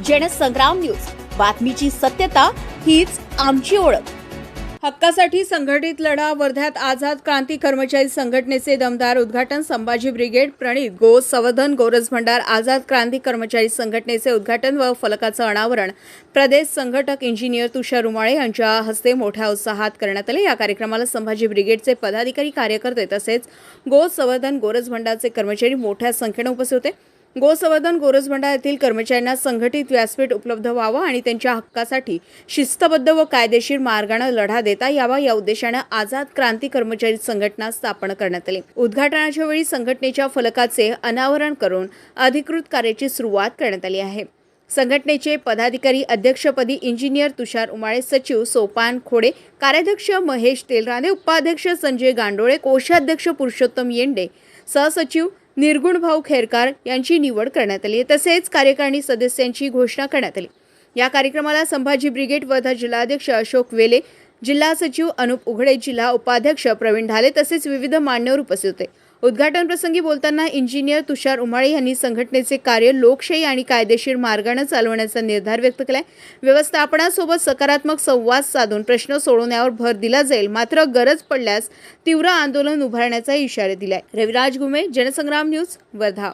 Jansangram news, बातमीची सत्यता हीच आमची ओळख। हक्कासाठी संघटित लढा। वर्ध्यात आझाद क्रांती कर्मचारी संघटनेचे दमदार उद्घाटन। संभाजी ब्रिगेड प्रणित गो संवर्धन गोरज भंडार आझाद क्रांती कर्मचारी संघटनेचे उद्घाटन व फलकाचं अनावरण प्रदेश संघटक इंजिनियर तुषार उमाळे यांच्या हस्ते मोठ्या उत्साहात करण्यात आले। या कार्यक्रमाला संभाजी ब्रिगेडचे पदाधिकारी, कार्यकर्ते तसेच गो संवर्धन गोरज भंडारचे कर्मचारी मोठ्या संख्येने उपस्थित होते। गो संवर्धन गोरज भंडार येथील कर्मचाऱ्यांना संघटित व्यासपीठ उपलब्ध व्हावं आणि त्यांच्या हक्कासाठी शिस्तबद्ध व कायदेशीर मार्गाने लढा देता यावा या उद्देशाने आझाद क्रांती कर्मचारी संघटना स्थापन करण्यात आली। उद्घाटनाच्या वेळी संघटनेच्या फलकाचे अनावरण करून अधिकृत कार्याची सुरुवात करण्यात आली आहे। संघटनेचे पदाधिकारी अध्यक्षपदी इंजिनियर तुषार उमाळे, सचिव सोपान खोडे, कार्याध्यक्ष महेश तेलराने, उपाध्यक्ष संजय गांडोळे, कोषाध्यक्ष पुरुषोत्तम येंडे, सहसचिव निर्गुण भाऊ खेरकार यांची निवड करण्यात आली। तसेच कार्यकारिणी सदस्यांची घोषणा करण्यात आली। या कार्यक्रमाला संभाजी ब्रिगेड वर्धा जिल्हाध्यक्ष अशोक वेले, जिल्हा सचिव अनुप उघडे, जिल्हा उपाध्यक्ष प्रवीण ढाले तसेच विविध मान्यवर उपस्थित होते। उद्घाटन प्रसंगी बोलताना इंजिनियर तुषार उमाळे यांनी संघटनेचे कार्य लोकशाही आणि कायदेशीर मार्गाने चालवण्याचा निर्धार व्यक्त केला। व्यवस्थापनासोबत सकारात्मक संवाद साधून प्रश्न सोडवण्यावर भर दिला जाईल, मात्र गरज पडल्यास तीव्र आंदोलन उभारण्याचा इशारा दिलाय। रविराज गुमे, जनसंग्राम न्यूज, वर्धा।